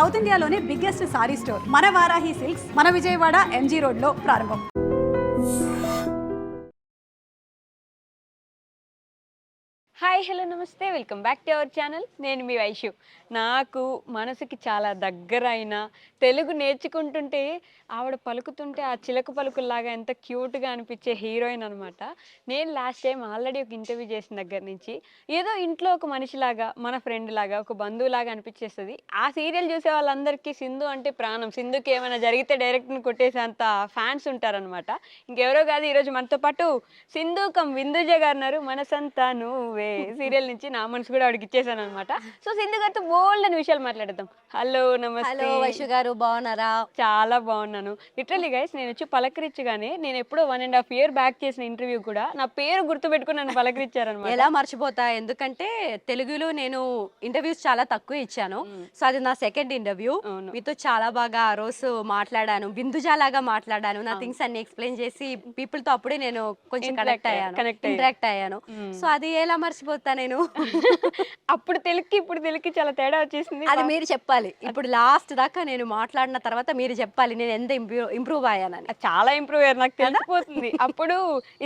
South ఇండియాలోనే biggest sorry store మన Varahi silks మన విజయవాడ ఎంజీ రోడ్ లో ప్రారంభం. హాయ్ హలో నమస్తే, welcome back to our channel. నేను మీ వైషు. నాకు మనసుకి చాలా దగ్గరైన తెలుగు నేర్చుకుంటుంటే ఆవిడ పలుకుతుంటే ఆ చిలక పలుకుల్లాగా ఎంత క్యూట్గా అనిపించే హీరోయిన్ అనమాట. నేను లాస్ట్ టైం ఆల్రెడీ ఒక ఇంటర్వ్యూ చేసిన దగ్గర నుంచి ఏదో ఇంట్లో ఒక మనిషిలాగా, మన ఫ్రెండ్ లాగా, ఒక బంధువులాగా అనిపించేస్తుంది. ఆ సీరియల్ చూసే వాళ్ళందరికీ సింధు అంటే ప్రాణం. సింధుకి ఏమైనా జరిగితే డైరెక్ట్ని కొట్టేసేంత ఫ్యాన్స్ ఉంటారనమాట. ఇంకెవరో కాదు, ఈరోజు మనతో పాటు సింధు కమ్ విందుజ గారు ఉన్నారు. మనసంతా నువ్వే సీరియల్ నుంచి నా మనసు కూడా ఆవిడకి ఇచ్చేసాను అనమాట. సో సింధు గారితో బోల్డ్ అని విషయాలు మాట్లాడదాం. హలో నమస్తే. హలో వైషు గారు, బాగున్నారా? చాలా బాగున్నాను. లిటరల్లీ గైస్, నేను వచ్చి పలకరించగానే నేను ఎప్పుడో 1.5 year బ్యాక్ చేసిన ఇంటర్వ్యూ కూడా నా పేరు గుర్తుపెట్టుకుని నన్ను పలకరించారనమాట. ఎలా మర్చిపోతా, ఎందుకంటే తెలుగులో నేను ఇంటర్వ్యూస్ చాలా తక్కువ ఇచ్చాను. సో అది నా సెకండ్ ఇంటర్వ్యూ. మీతో చాలా బాగా ఆ రోజు మాట్లాడాను, బిందుజాలాగా మాట్లాడాను, నా థింగ్స్ అన్ని ఎక్స్ప్లెయిన్ చేసి పీపుల్ తో అప్పుడే నేను కొంచెం ఇంటరాక్ట్ అయ్యాను. సో అది ఎలా మర్చిపోతా నేను. అప్పుడు తెలుగుకి ఇప్పుడు తెలుగుకి చాలా తేడా వచ్చేసింది. అది మీరు చెప్పాలి. ఇప్పుడు లాస్ట్ దాకా నేను మాట్లాడిన తర్వాత మీరు చెప్పాలి నేను ఎంత ఇంప్రూవ్ అయ్యానని. చాలా ఇంప్రూవ్ అయ్యారు, నాకు తెలిసిపోతుంది. అప్పుడు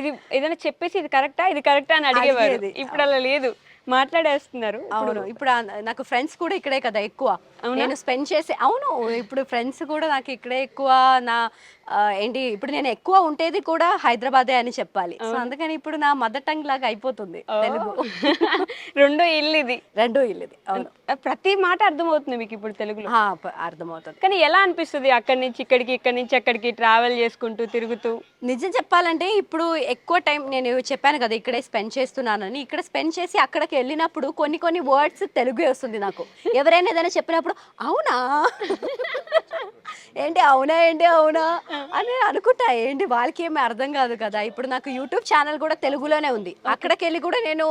ఇది ఏదైనా చెప్పేసి ఇది కరెక్టా అని అడిగేవారు. ఇప్పుడు అలా లేదు, మాట్లాడేస్తున్నారు. అవును, ఇప్పుడు నాకు ఫ్రెండ్స్ కూడా ఇక్కడే కదా ఎక్కువ నేను స్పెండ్ చేసి. అవును, ఇప్పుడు ఫ్రెండ్స్ కూడా నాకు ఇక్కడే ఎక్కువ. నా ఏంటి, ఇప్పుడు నేను ఎక్కువ ఉండేది కూడా హైదరాబాదే అని చెప్పాలి. సో అందుకని ఇప్పుడు నా మదర్ టంగ్ లాగా అయిపోతుంది తెలుగు. రెండో ఇల్లు ఇది. అవును, ప్రతి మాట అర్థమవుతుంది మీకు ఇప్పుడు తెలుగులో? అర్థమవుతుంది. కానీ ఎలా అనిపిస్తుంది అక్కడి నుంచి ఇక్కడికి, ఇక్కడి నుంచి అక్కడికి ట్రావెల్ చేసుకుంటూ తిరుగుతూ? నిజం చెప్పాలంటే ఇప్పుడు ఎక్కువ టైం నేను చెప్పాను కదా ఇక్కడే స్పెండ్ చేస్తున్నానని. ఇక్కడ స్పెండ్ చేసి అక్కడికి వెళ్ళినప్పుడు కొన్ని వర్డ్స్ తెలుగే వస్తుంది నాకు. ఎవరైనా ఏదైనా చెప్పినప్పుడు అవునా ఏంటి అవునా అని అనుకుంటా. ఏంటి వాళ్ళకి ఏమీ అర్థం కాదు కదా. ఇప్పుడు నాకు యూట్యూబ్ ఛానల్ కూడా తెలుగులోనే ఉంది. అక్కడికి వెళ్ళి కూడా నేను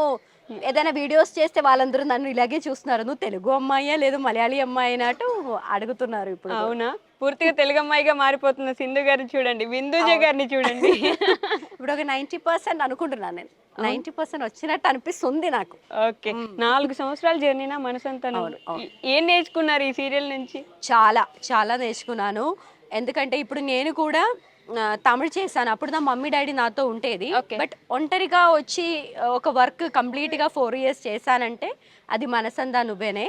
ఏదైనా వీడియోస్ చేస్తే వాళ్ళందరూ నన్ను ఇలాగే చూస్తున్నారు, నువ్వు తెలుగు అమ్మాయా లేదు మలయాళీ అమ్మాయి అన్నట్టు అడుగుతున్నారు ఇప్పుడు. అవునా, పూర్తిగా తెలుగు అమ్మాయిగా మారిపోతున్న సింధు గారిని చూడండి, విందుజ గారిని చూడండి. ఇప్పుడు ఒక 90% అనుకుంటున్నాను నేను. 90% వచ్చినట్టు అనిపిస్తుంది నాకు. ఓకే, 4 సంవత్సరాల జర్నీనా మనసంతా? ఏం నేర్చుకున్నారు ఈ సీరియల్ నుంచి? చాలా నేర్చుకున్నాను. ఎందుకంటే ఇప్పుడు నేను కూడా తమిళ్ చేశాను. అప్పుడు నా మమ్మీ డాడీ నాతో ఉండేది. బట్ ఒంటరిగా వచ్చి ఒక వర్క్ కంప్లీట్గా 4 years చేశానంటే అది మనసందా నువ్వేనే.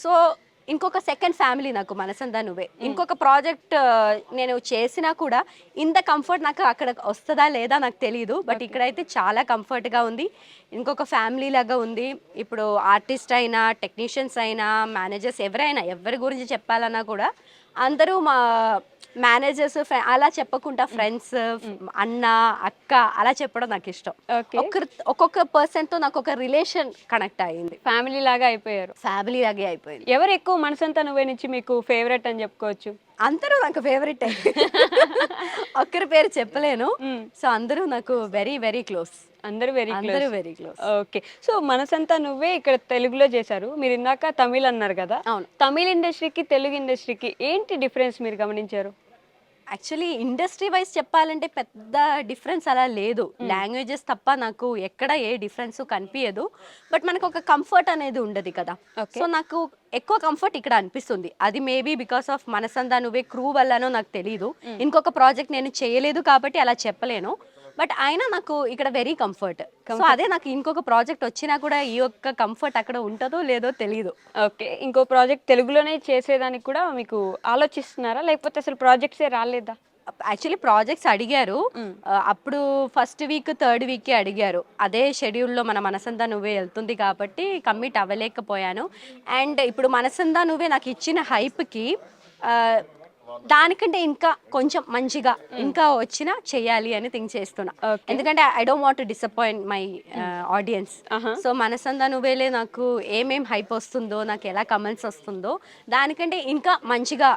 సో ఇంకొక సెకండ్ ఫ్యామిలీ నాకు మనసందా నువ్వే. ఇంకొక ప్రాజెక్ట్ నేను చేసినా కూడా ఇంత కంఫర్ట్ నాకు అక్కడ వస్తుందా లేదా నాకు తెలియదు. బట్ ఇక్కడైతే చాలా కంఫర్ట్గా ఉంది, ఇంకొక ఫ్యామిలీ లాగా ఉంది. ఇప్పుడు ఆర్టిస్ట్ అయినా, టెక్నీషియన్స్ అయినా, మేనేజర్స్ ఎవరైనా, ఎవరి గురించి చెప్పాలన్నా కూడా అందరూ మా మేనేజర్స్ అలా చెప్పకుండా ఫ్రెండ్స్, అన్న, అక్క అలా చెప్పడం నాకు ఇష్టం. ఒక్కొక్క పర్సన్ తో నాకు ఒక రిలేషన్ కనెక్ట్ అయ్యింది. ఫ్యామిలీ లాగా అయిపోయారు. ఫ్యామిలీ లాగే అయిపోయింది. ఎవరు ఎక్కువ మనసంతా నువ్వే నుంచి మీకు ఫేవరెట్ అని చెప్పుకోవచ్చు? అందరూ నాకు ఫేవరెట్. ఒక్కరి పేరు చెప్పలేను. సో అందరూ నాకు వెరీ వెరీ క్లోజ్. అందరూ వెరీ క్లోజ్. ఓకే, సో మనసంతా నువ్వే ఇక్కడ తెలుగులో చేశారు. మీరు ఇందాక తమిళ్ అన్నారు కదా. అవును. తమిళ్ ఇండస్ట్రీకి తెలుగు ఇండస్ట్రీకి ఏంటి డిఫరెన్స్ మీరు గమనించారు? యాక్చువల్లీ ఇండస్ట్రీ వైజ్ చెప్పాలంటే పెద్ద డిఫరెన్స్ అలా లేదు. లాంగ్వేజెస్ తప్ప నాకు ఎక్కడ ఏ డిఫరెన్స్ కనిపించదు. బట్ మనకు ఒక కంఫర్ట్ అనేది ఉండదు కదా. సో నాకు ఎక్కువ కంఫర్ట్ ఇక్కడ అనిపిస్తుంది. అది మేబీ బికాస్ ఆఫ్ మనసందా నువ్వే క్రూ వల్లనో నాకు తెలియదు. ఇంకొక ప్రాజెక్ట్ నేను చేయలేదు కాబట్టి అలా చెప్పలేను. బట్ అయినా నాకు ఇక్కడ వెరీ కంఫర్ట్. సో అదే నాకు ఇంకొక ప్రాజెక్ట్ వచ్చినా కూడా ఈ యొక్క కంఫర్ట్ అక్కడ ఉంటుందో లేదో తెలియదు. ఓకే, ఇంకో ప్రాజెక్ట్ తెలుగులోనే చేసేదానికి కూడా మీకు ఆలోచిస్తున్నారా, లేకపోతే అసలు ప్రాజెక్ట్సే రాలేదా? యాక్చువల్లీ ప్రాజెక్ట్స్ అడిగారు. అప్పుడు ఫస్ట్ వీక్, థర్డ్ వీక్కి అడిగారు. అదే షెడ్యూల్లో మన మనసందా నువ్వే వెళ్తుంది కాబట్టి కమిట్ అవ్వలేకపోయాను. అండ్ ఇప్పుడు మనసందా నువ్వే నాకు ఇచ్చిన హైప్కి దానికంటే ఇంకా కొంచెం మంచిగా ఇంకా వచ్చినా చెయ్యాలి అని థింక్ చేస్తున్నా. ఎందుకంటే I don't want to disappoint my audience. So మనసందా నువ్వేలే నాకు ఏమేం హైప్ వస్తుందో, నాకు ఎలా కమెంట్స్ వస్తుందో దానికంటే ఇంకా మంచిగా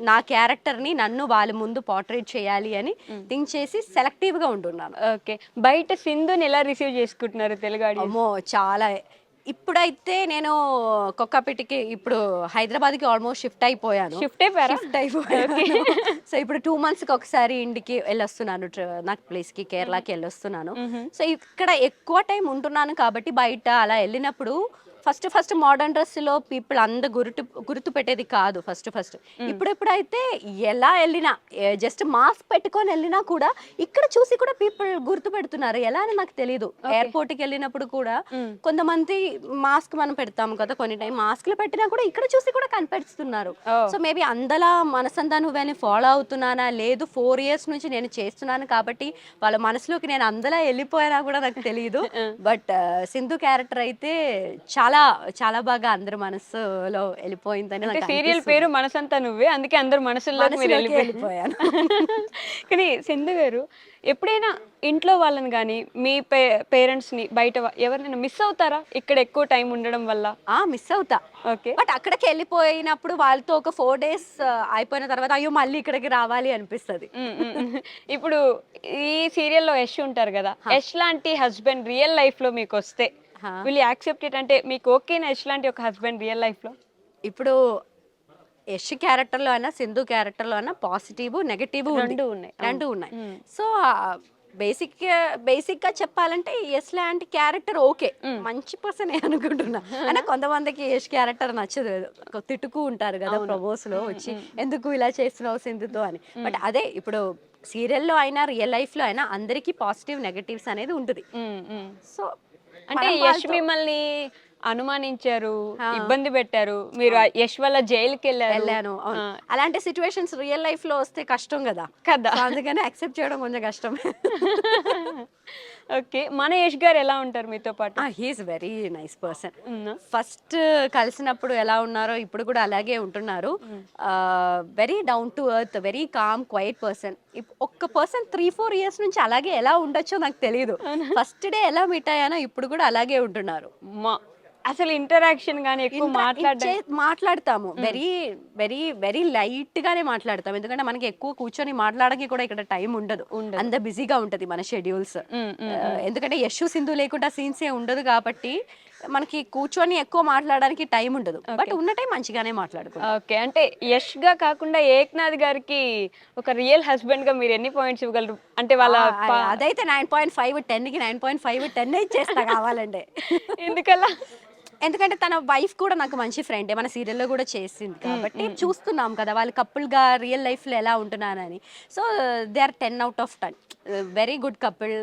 నా క్యారెక్టర్ని నన్ను వాళ్ళ ముందు పోర్ట్రేట్ చేయాలి అని థింక్ చేసి సెలెక్టివ్గా ఉంటున్నాను. ఓకే, బయట సింధుని ఎలా రిసీవ్ చేసుకుంటున్నారు తెలుగు ఆడియన్స్? అమ్మో చాలా. ఇప్పుడైతే నేను కొక్కపేటకి ఇప్పుడు హైదరాబాద్కి ఆల్మోస్ట్ షిఫ్ట్ అయిపోయాను. సో ఇప్పుడు 2 monthsకి ఒకసారి ఇంటికి వెళ్ళొస్తున్నాను, నాకు ప్లేస్కి కేరళకి వెళ్ళొస్తున్నాను. సో ఇక్కడ ఎక్కువ టైం ఉంటున్నాను కాబట్టి బయట అలా వెళ్ళినప్పుడు ఫస్ట్ మోడర్న్ డ్రెస్ లో పీపుల్ అంత గుర్తు పెట్టేది కాదు ఫస్ట్ ఇప్పుడైతే ఎలా వెళ్ళినా జస్ట్ మాస్క్ పెట్టుకొని వెళ్ళినా కూడా ఇక్కడ చూసి కూడా పీపుల్ గుర్తు పెడుతున్నారు. ఎలా అని నాకు తెలియదు. ఎయిర్పోర్ట్ కి వెళ్ళినప్పుడు కూడా కొంతమంది మాస్క్ మనం పెడతాము కదా, కొన్ని టైం మాస్క్లు పెట్టినా కూడా ఇక్కడ చూసి కూడా కనిపెడుతున్నారు. సో మేబీ అందలా మనసంతా నువ్వేని ఫాలో అవుతున్నానా లేదు 4 years నుంచి నేను చేస్తున్నాను కాబట్టి వాళ్ళ మనసులోకి నేను అందలా వెళ్ళిపోయినా కూడా నాకు తెలియదు. బట్ సింధు క్యారెక్టర్ అయితే చాలా చాలా బాగా అందరి మనసులో వెళ్ళిపోయిందని నాకు సీరియల్ పేరు మనసంతా నువ్వే, అందుకే అందరు మనసుల్లోకి మీరు వెళ్ళిపోయాను. కానీ సింధు గారు ఎప్పుడైనా ఇంట్లో వాళ్ళని కానీ మీ పేరెంట్స్ని బయట ఎవరినైనా మిస్ అవుతారా ఇక్కడ ఎక్కువ టైం ఉండడం వల్ల? మిస్ అవుతా. ఓకే. బట్ అక్కడికి వెళ్ళిపోయినప్పుడు వాళ్ళతో ఒక 4 days అయిపోయిన తర్వాత అయ్యో మళ్ళీ ఇక్కడికి రావాలి అనిపిస్తుంది. ఇప్పుడు ఈ సీరియల్లో యష్ ఉంటారు కదా, యష్ లాంటి హస్బెండ్ రియల్ లైఫ్ లో మీకు వస్తే విల్ యు యాక్సెప్ట్ ఇట్? అంటే మీకు ఓకేనా యష్ లాంటి ఒక హస్బెండ్ రియల్ లైఫ్ లో? ఇప్పుడు యష్ క్యారెక్టర్ లో అయినా సింధు క్యారెక్టర్ లో అయినా పాజిటివ్ నెగటివ్ రెండు ఉన్నాయి. సో బేసిక్ గా చెప్పాలంటే యష్ లాంటి క్యారెక్టర్ ఓకే, మంచి పర్సన్ అనుకుంటున్నా. అయినా కొంతమందికి యష్ క్యారెక్టర్ నచ్చదు, తిట్టుకు ఉంటారు కదా ప్రమోస్ లో వచ్చి ఎందుకు ఇలా చేస్తున్నావు సింధుతో అని. బట్ అదే ఇప్పుడు సీరియల్లో అయినా రియల్ లైఫ్ లో అయినా అందరికీ పాజిటివ్ నెగటివ్స్ అనేది ఉంటుంది. సో అంటే యష్ మిమ్మల్ని అనుమానించారు, ఇబ్బంది పెట్టారు, మీరు యష్ వల్ల జైలుకి వెళ్ళాను. అలాంటి సిచ్యువేషన్స్ రియల్ లైఫ్ లో వస్తే కష్టం కదా, అందుకని యాక్సెప్ట్ చేయడం కొంచెం కష్టం. ఓకే. మన యష్ గారు ఎలా ఉంటారు మీతో పాటు? He's very nice person. First కలిసినప్పుడు ఎలా ఉన్నారో ఇప్పుడు కూడా అలాగే ఉంటున్నారు. Very down to earth, very calm quiet person. ఒక్క పర్సన్ 3-4 years నుంచి అలాగే ఎలా ఉండొచ్చో నాకు తెలియదు. ఫస్ట్ డే ఎలా మీట్ అయ్యానో ఇప్పుడు కూడా అలాగే ఉంటున్నారు. అసలు ఇంటరాక్షన్ గానీ ఎక్కువ మాట్లాడతాము, వెరీ వెరీ వెరీ లైట్ గానే మాట్లాడతాం. ఎందుకంటే మనకి ఎక్కువ కూర్చొని మాట్లాడడానికి కూడా ఇక్కడ టైం ఉండదు, అంత బిజీగా ఉంటది మన షెడ్యూల్స్. ఎందుకంటే యశ్ సింధు లేకుండా సీన్స్ ఏ ఉండదు కాబట్టి మనకి కూర్చొని ఎక్కువ మాట్లాడడానికి టైం ఉండదు. బట్ ఉన్న టైం మంచిగానే మాట్లాడుకుంటాం. ఓకే. అంటే యష్ గా కాకుండా ఏక్నాథ్ గారికి ఒక రియల్ హస్బెండ్ గా మీరు ఎన్ని పాయింట్స్ ఇవ్వగలరు? అంటే వాళ్ళ అదైతే 9.5 10కి 9.5 10 ఇచ్చేస్తా కావాలంటే. ఎందుకలా? ఎందుకంటే తన వైఫ్ కూడా నాకు మంచి ఫ్రెండే, మన సీరియల్లో కూడా చేసింది కాబట్టి చూస్తున్నాం కదా వాళ్ళు కపుల్గా రియల్ లైఫ్లో ఎలా ఉంటున్నారని. So they are 10 out of 10, very good couple.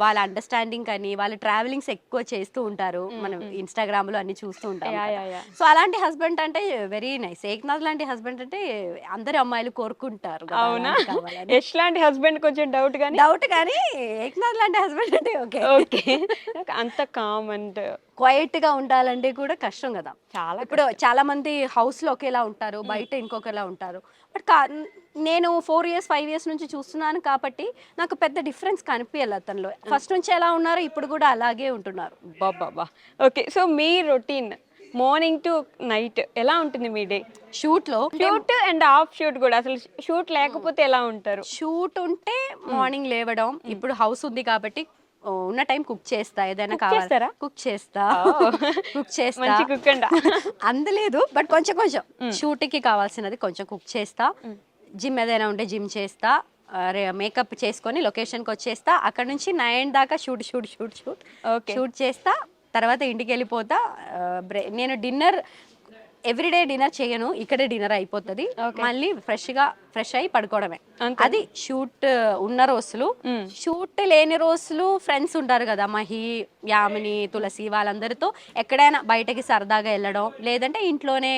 వాళ్ళ అండర్స్టాండింగ్ అని వాళ్ళ ట్రావెలింగ్స్ ఎక్కువ చేస్తూ ఉంటారు, మనం ఇన్స్టాగ్రామ్ లో అన్ని చూస్తూ ఉంటాం. సో అలాంటి హస్బెండ్ అంటే వెరీ నైస్. ఏక్నాథ్ లాంటి హస్బెండ్ అంటే అందరు అమ్మాయిలు కోరుకుంటారు. అవునా? యష్ లాంటి హస్బెండ్ కొంచెం డౌట్ కానీ ఏక్నాథ్ లాంటి హస్బెండ్ అంటే ఓకే. ఓకే. అంత కామ్ అండ్ క్వైట్ గా ఉండాలంటే కూడా కష్టం కదా. ఇప్పుడు చాలా మంది హౌస్ లో ఒకేలా ఉంటారు, బయట ఇంకొకలా ఉంటారు. బట్ నేను 4 years 5 years నుంచి చూస్తున్నాను కాబట్టి నాకు పెద్ద డిఫరెన్స్ కనిపించాలి అతనిలో. ఫస్ట్ నుంచి ఎలా ఉన్నారు ఇప్పుడు కూడా అలాగే ఉంటున్నారు. బాబా. ఓకే. సో మీ రొటీన్ మార్నింగ్ టు నైట్ ఎలా ఉంటుంది మీ day? Shoot and off shoot కూడా, అసలు షూట్ లేకపోతే ఎలా ఉంటారు? షూట్ ఉంటే మార్నింగ్ లేవడం, ఇప్పుడు హౌస్ ఉంది కాబట్టి ఉన్న టైం కుక్ చేస్తా, ఏదైనా కావాలా కుక్ చేస్తా. అందలేదు బట్ కొంచెం షూట్ కి కావాల్సినది కొంచెం కుక్ చేస్తా. జిమ్ ఏదైనా ఉంటే జిమ్ చేస్తా, మేకప్ చేసుకొని లొకేషన్కి వచ్చేస్తా. అక్కడ నుంచి 9 దాకా షూట్ చేస్తా. తర్వాత ఇంటికి వెళ్ళిపోతా. నేను డిన్నర్ ఎవ్రీడే డిన్నర్ చేయను, ఇక్కడే డిన్నర్ అయిపోతుంది. మళ్ళీ ఫ్రెష్ అయ్యి పడుకోవడమే. అది షూట్ ఉన్న రోజులు. షూట్ లేని రోజులు ఫ్రెండ్స్ ఉంటారు కదా, మహి, యామిని, తులసి, వాళ్ళందరితో ఎక్కడైనా బయటకి సరదాగా వెళ్ళడం, లేదంటే ఇంట్లోనే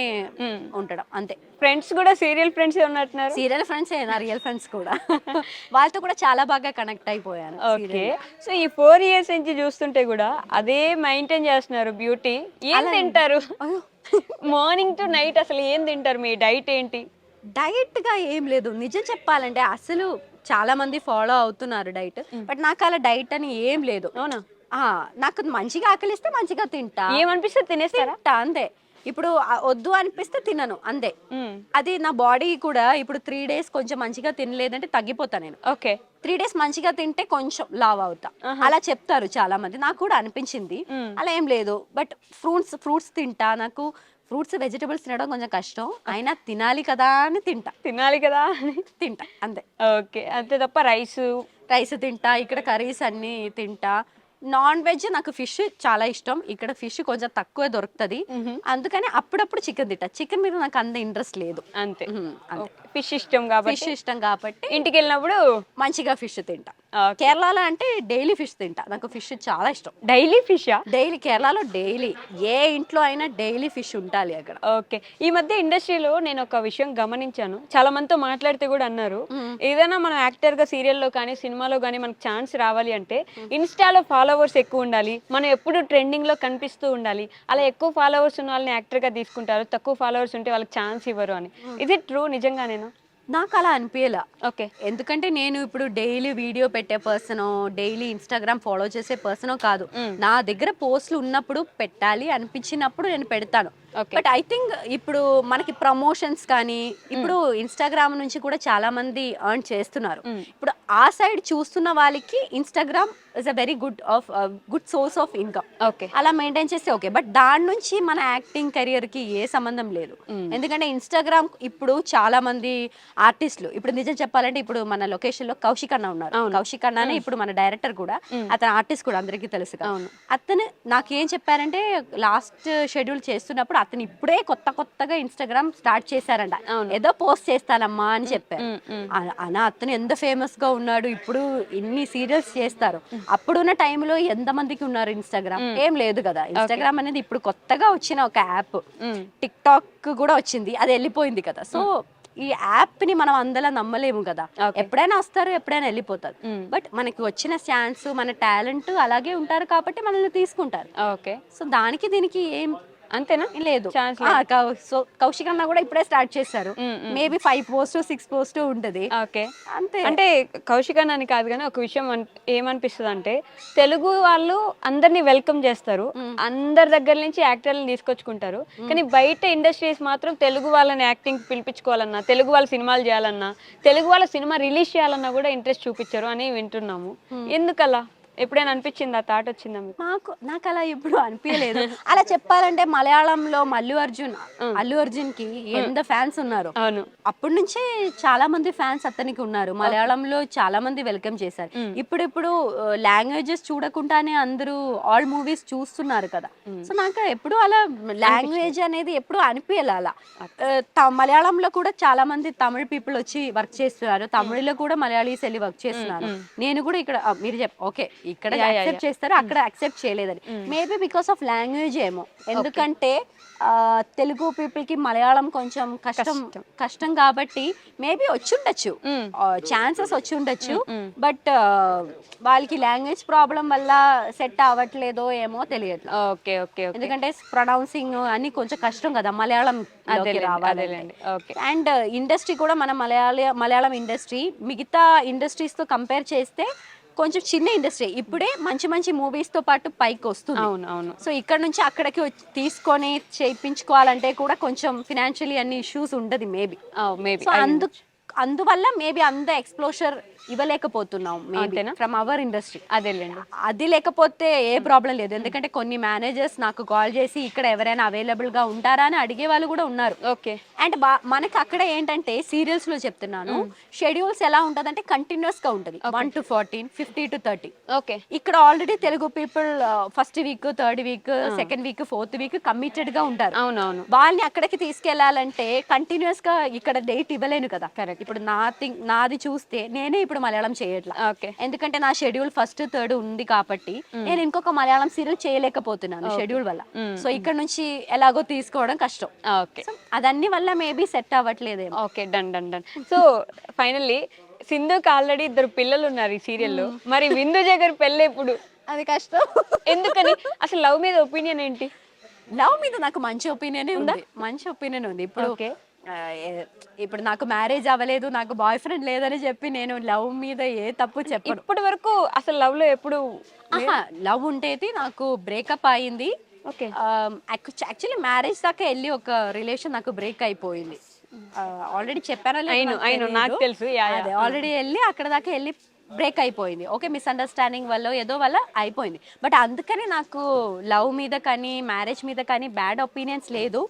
ఉండడం, అంతే. ఫ్రెండ్స్ కూడా సీరియల్ ఫ్రెండ్స్ ఉన్నట్టున్నారు. సీరియల్ ఫ్రెండ్స్ అయినా రియల్ ఫ్రెండ్స్ కూడా. వాళ్ళతో కూడా చాలా బాగా కనెక్ట్ అయిపోయాను. ఓకే. సో ఈ 4 years నుంచి చూస్తుంటే కూడా అదే మెయింటైన్ చేస్తున్నారు బ్యూటీ. ఏం తింటారు మార్నింగ్ టు నైట్? అసలు ఏం తింటారు? మీ డైట్ ఏంటి? డైట్ గా ఏం లేదు, నిజం చెప్పాలంటే. అసలు చాలా మంది ఫాలో అవుతున్నారు డైట్, బట్ నాకు అలా డైట్ అని ఏం లేదు. అవునా? నాకు మంచిగా ఆకలిస్తే మంచిగా తింటా, ఏమనిపిస్తే తినేస్తారా అంతే. ఇప్పుడు వద్దు అనిపిస్తే తినను, అంతే. అది నా బాడీ కూడా. ఇప్పుడు 3 days కొంచెం మంచిగా తినలేదంటే తగ్గిపోతా నేను. ఓకే. 3 days మంచిగా తింటే కొంచెం లావ్ అవుతా, అలా చెప్తారు చాలా మంది. నాకు కూడా అనిపించింది. అలా ఏం లేదు. బట్ ఫ్రూట్స్ తింటా. నాకు ఫ్రూట్స్ వెజిటబుల్స్ తినడం కొంచెం కష్టం, అయినా తినాలి కదా అని తింటా, అంతే. ఓకే. అంతే తప్ప రైస్ తింటా. ఇక్కడ కర్రీస్ అన్ని తింటా. నాన్ వెజ్ నాకు ఫిష్ చాలా ఇష్టం. ఇక్కడ ఫిష్ కొంచెం తక్కువ దొరుకుతుంది, అందుకని అప్పుడప్పుడు చికెన్ తింటా. చికెన్ మీద నాకు అంత ఇంట్రెస్ట్ లేదు. అంతే. ఫిష్ ఇష్టం కాబట్టి, ఫిష్ ఇష్టం కాబట్టి ఇంటికి వెళ్ళినప్పుడు మంచిగా ఫిష్ తింటా. కేరళలో అంటే డైలీ ఫిష్ తింటా. నాకు ఫిష్ చాలా ఇష్టం. డైలీ ఫిషా? డైలీ, కేరళలో డైలీ, ఏ ఇంట్లో అయినా డైలీ ఫిష్ ఉండాలి అక్కడ. ఓకే. ఈ మధ్య ఇండస్ట్రీలో నేను ఒక విషయం గమనించాను, చాలా మందితో మాట్లాడితే కూడా అన్నారు, ఏదైనా మనం యాక్టర్ గా సీరియల్లో కానీ సినిమాలో కానీ మనకు ఛాన్స్ రావాలి అంటే ఇన్స్టాలో ఫాలోవర్స్ ఎక్కువ ఉండాలి, మనం ఎప్పుడు ట్రెండింగ్ లో కనిపిస్తూ ఉండాలి, అలా ఎక్కువ ఫాలోవర్స్ ఉన్న వాళ్ళని యాక్టర్ గా తీసుకుంటారు, తక్కువ ఫాలోవర్స్ ఉంటే వాళ్ళకి ఛాన్స్ ఇవ్వరు అని. ఇది ట్రూ? నిజంగానేనా? నాకు అలా అనిపించలే. ఓకే. ఎందుకంటే నేను ఇప్పుడు డైలీ వీడియో పెట్టే పర్సనో, డైలీ ఇన్స్టాగ్రామ్ ఫాలో చేసే పర్సనో కాదు. నా దగ్గర పోస్టులు ఉన్నప్పుడు పెట్టాలి అనిపించినప్పుడు నేను పెడతాను. బట్ ఐ థింక్ ఇప్పుడు మనకి ప్రమోషన్స్ కానీ, ఇప్పుడు ఇన్స్టాగ్రామ్ నుంచి కూడా చాలా మంది ఎర్న్ చేస్తున్నారు. ఇప్పుడు ఆ సైడ్ చూస్తున్న వాళ్ళకి Instagram is a very good source of income. Okay, అలా మెయింటైన్ చేస్తే ఓకే. బట్ దాని నుంచి మన యాక్టింగ్ కెరియర్ కి ఏ సంబంధం లేదు. ఎందుకంటే ఇన్స్టాగ్రామ్ ఇప్పుడు చాలా మంది ఆర్టిస్టులు, ఇప్పుడు నిజం చెప్పాలంటే ఇప్పుడు మన లొకేషన్ లో కౌశిక్ అన్న ఉన్నారు. కౌశిక్ అన్ననే ఇప్పుడు మన డైరెక్టర్ కూడా, అతను ఆర్టిస్ట్ కూడా అందరికీ తెలుసు. అతను నాకేం చెప్పారంటే లాస్ట్ షెడ్యూల్ చేస్తున్నప్పుడు అతను ఇప్పుడే కొత్తగా ఇన్స్టాగ్రామ్ స్టార్ట్ చేశారంట. ఏదో పోస్ట్ చేస్తానమ్మా అని చెప్పారు. అలా అతను ఎంత ఫేమస్ గా ఉన్నాడు, ఇప్పుడు ఇన్ని సీరియల్స్ చేస్తారు. అప్పుడున్న టైంలో ఎంత మందికి ఉన్నారు ఇన్స్టాగ్రామ్? ఏం లేదు కదా. ఇన్స్టాగ్రామ్ అనేది ఇప్పుడు కొత్తగా వచ్చిన ఒక యాప్. టిక్ టాక్ కూడా వచ్చింది, అది వెళ్ళిపోయింది కదా. సో ఈ యాప్ ని మనం అందలా నమ్మలేము కదా. ఎప్పుడైనా వస్తారు, ఎప్పుడైనా వెళ్ళిపోతారు. బట్ మనకి వచ్చిన ఛాన్స్, మన టాలెంట్ అలాగే ఉంటారు కాబట్టి మనల్ని తీసుకుంటారు. ఓకే. సో దానికి దీనికి ఏం అంతేనా? లేదు. సో కౌశిక్ అన్న కూడా ఇప్పుడే స్టార్ట్ చేశారు. మేబీ 5 పోస్ట్ 6 పోస్ట్ ఉంటది. ఓకే, అంతే. అంటే కౌశిక్ అన్న అని కాదు కానీ ఒక విషయం ఏమనిపిస్తుంది అంటే, తెలుగు వాళ్ళు అందరినీ వెల్కమ్ చేస్తారు, అందరి దగ్గర నుంచి యాక్టర్లను తీసుకొచ్చుకుంటారు, కానీ బయట ఇండస్ట్రీస్ మాత్రం తెలుగు వాళ్ళని యాక్టింగ్ పిలిపించుకోవాలన్నా, తెలుగు వాళ్ళ సినిమాలు చేయాలన్నా, తెలుగు వాళ్ళ సినిమా రిలీజ్ చేయాలన్నా కూడా ఇంట్రెస్ట్ చూపించారు అని వింటున్నాము. ఎందుకలా? ఎప్పుడైనా అనిపించిందా? థాట్ వచ్చిందా మీకు? నాకు అలా ఎప్పుడు అనిపించలేదు. అలా చెప్పాలంటే మలయాళంలో అల్లు అర్జున్ కి ఎంత ఫ్యాన్స్ ఉన్నారు. అవును, అప్పటి నుంచే చాలా మంది ఫ్యాన్స్ అతనికి ఉన్నారు. మలయాళంలో చాలా మంది వెల్కమ్ చేశారు. ఇప్పుడు లాంగ్వేజెస్ చూడకుండానే అందరూ ఆల్ మూవీస్ చూస్తున్నారు కదా. సో నాకు ఎప్పుడు అలా లాంగ్వేజ్ అనేది ఎప్పుడు అనిపించాలి. అలా మలయాళంలో కూడా చాలా మంది తమిళ పీపుల్ వచ్చి వర్క్ చేస్తున్నారు, తమిళలో కూడా మలయాళీస్ వెళ్ళి వర్క్ చేస్తున్నారు. నేను కూడా ఇక్కడ మీరు ఓకే ఇక్కడ యాక్సెప్ట్ చేస్తారు, అక్కడ యాక్సెప్ట్ చేయలేదని. మేబీ బికాస్ ఆఫ్ లాంగ్వేజ్ ఏమో. ఎందుకంటే తెలుగు పీపుల్ కి మలయాళం కొంచెం కష్టం కాబట్టి మేబీ వచ్చుండొచ్చు, ఛాన్సెస్ వచ్చుండొచ్చు. బట్ వాళ్ళకి లాంగ్వేజ్ ప్రాబ్లం వల్ల సెట్ అవ్వట్లేదో ఏమో తెలియదు. Okay okay. ఎందుకంటే ప్రొనౌన్సింగ్ అన్ని కొంచెం కష్టం కదా మలయాళం రావాలి. అండ్ ఇండస్ట్రీ కూడా మన మలయాళం ఇండస్ట్రీ మిగతా ఇండస్ట్రీస్ తో కంపేర్ చేస్తే కొంచెం చిన్న ఇండస్ట్రీ. ఇప్పుడే మంచి మూవీస్ తో పాటు పైకి వస్తుంది. అవును. సో ఇక్కడ నుంచి అక్కడికి తీసుకొని చేయించుకోవాలంటే కూడా కొంచెం ఫినాన్షియలీ అన్ని ఇష్యూస్ ఉండదు మేబీ. అందువల్ల మేబీ అంత ఎక్స్ప్లోజర్ ఇవ్వలేకపోతున్నాం ఫ్రమ్ అవర్ ఇండస్ట్రీ. అది లేకపోతే ఏ ప్రాబ్లం లేదు. ఎందుకంటే కొన్ని మేనేజర్స్ నాకు కాల్ చేసి ఇక్కడ ఎవరైనా అవైలబుల్ గా ఉంటారా అని అడిగే వాళ్ళు కూడా ఉన్నారు. ఓకే. అండ్ మనకి అక్కడ ఏంటంటే సీరియల్స్ లో చెప్తున్నాను, షెడ్యూల్స్ ఎలా ఉంటదంటే కంటిన్యూస్ గా ఉంటది. 1 to 14, 50 to 30. ఓకే. ఇక్కడ already Telugu people first week, third week, second week, fourth week committed గా ఉంటారు. అవునవును. వాళ్ళని అక్కడికి తీసుకెళ్లాలంటే కంటిన్యూస్ గా ఇక్కడ డేట్ ఇవ్వలేను కదా. కరెక్ట్. ఇప్పుడు నాది చూస్తే నేనే ఇప్పుడు మలయాళం చేయట్లా. ఎందుకంటే నా షెడ్యూల్ ఫస్ట్ థర్డ్ ఉంది కాబట్టి నేను ఇంకొక మలయాళం సీరియల్ చేయలేకపోతున్నాను షెడ్యూల్ వల్ల. సో ఇక్కడ నుంచి ఎలాగో తీసుకోవడం కష్టం. అదన్ని వల్ల మేబీ సెట్ అవ్వట్లేదేమో. Okay, done. సో ఫైనల్లీ సింధుకి ఆల్రెడీ 2 పిల్లలు ఉన్నారు ఈ సీరియల్లో. మరి విందు జగర్ పెళ్ళి ఎప్పుడు? అది కష్టం. ఎందుకని? అసలు లవ్ మీద ఒపీనియన్ ఏంటి? లవ్ మీద నాకు మంచి ఒపీనియన్ ఉంది. ఇప్పుడు నాకు మ్యారేజ్ అవ్వలేదు, నాకు బాయ్ ఫ్రెండ్ లేదని చెప్పి నేను లవ్ మీద ఏ తప్పు చెప్పను. ఇప్పటి వరకు అసలు లవ్ లో ఎప్పుడు లవ్ ఉండేది, నాకు బ్రేకప్ అయింది. యాక్చువల్లీ మ్యారేజ్ దాకా వెళ్ళి ఒక రిలేషన్ నాకు బ్రేక్ అయిపోయింది. ఆల్రెడీ చెప్పాను, నాకు తెలుసు. ఆల్రెడీ వెళ్ళి అక్కడ దాకా వెళ్ళి బ్రేక్ అయిపోయింది. ఓకే, మిస్అండర్స్టాండింగ్ వల్ల ఏదో వల్ల అయిపోయింది. బట్ అందుకని నాకు లవ్ మీద కానీ మ్యారేజ్ మీద కానీ బ్యాడ్ ఒపీనియన్స్ లేదు.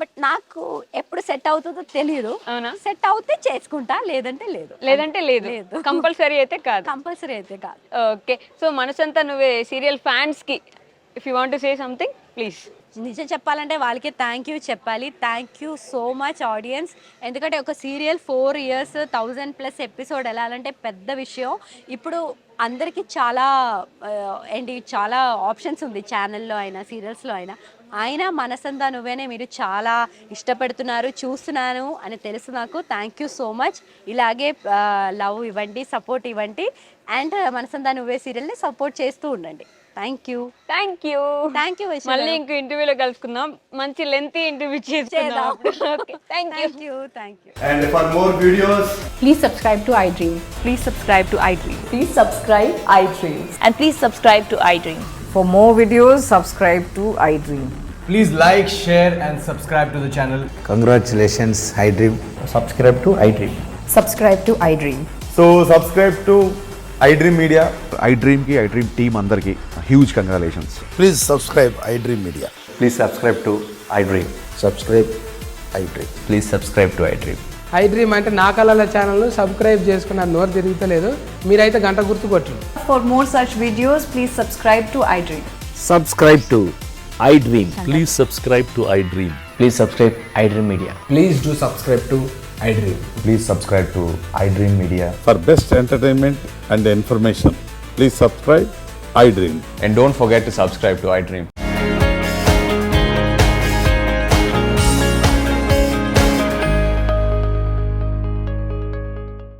బట్ నాకు ఎప్పుడు సెట్ అవుతుందో తెలియదు. అవునా? సెట్ అవుతే చేసుకుంటా, లేదంటే లేదు. లేదంటే లేదు, కంపల్సరీ అయితే కాదు. కంపల్సరీ అయితే కాదు. ఓకే, సో మనసంతా నువ్వే సీరియల్ ఫ్యాన్స్ కి if you want to say something please. నిజం చెప్పాలంటే వాళ్ళకి థ్యాంక్ యూ చెప్పాలి. Thank you so much audience. ఎందుకంటే ఒక సీరియల్ 4 years 1000+ ఎపిసోడ్ వెళ్ళాలంటే పెద్ద విషయం. ఇప్పుడు అందరికీ చాలా ఏంటి చాలా ఆప్షన్స్ ఉంది, ఛానల్లో అయినా సీరియల్స్లో అయినా మనసంతా నువ్వేనే మీరు చాలా ఇష్టపడుతున్నారు, చూస్తున్నాను అని తెలుసు నాకు. Thank you so much. ఇలాగే లవ్ ఇవ్వండి, సపోర్ట్ ఇవ్వండి, అండ్ మనసంతా నువ్వే సీరియల్ని సపోర్ట్ చేస్తూ ఉండండి. Thank you. Thank you. Thank you. మళ్ళీ ఇంకో ఇంటర్వ్యూలో కలుసుకుందాం, మంచి లెంతీ ఇంటర్వ్యూ చేద్దాం. Okay, thank you. Thank you. And for more videos, Please subscribe to iDream. Please subscribe to iDream. Please subscribe iDream. And please subscribe to iDream. For more videos, subscribe to iDream. please like, share, and subscribe to the channel. Congratulations, iDream. Subscribe to iDream. Subscribe to iDream. So subscribe to iDream Media. iDream ki iDream team andarki huge congratulations. Please subscribe iDream Media. Please subscribe to iDream. Subscribe iDream. Please subscribe to iDream. iDream అంటే నా కళల ఛానల్ను subscribe చేసుకున్న నోరు తిరుగుతలేదు, మీరైతే గంట గుర్తు కొట్టండి. For more such videos, please subscribe to iDream. Subscribe to iDream. Please subscribe to iDream. Please subscribe iDream Media. Please do subscribe to iDream. Please subscribe to iDream Media. For best entertainment and information, please subscribe iDream. And don't forget to subscribe to iDream.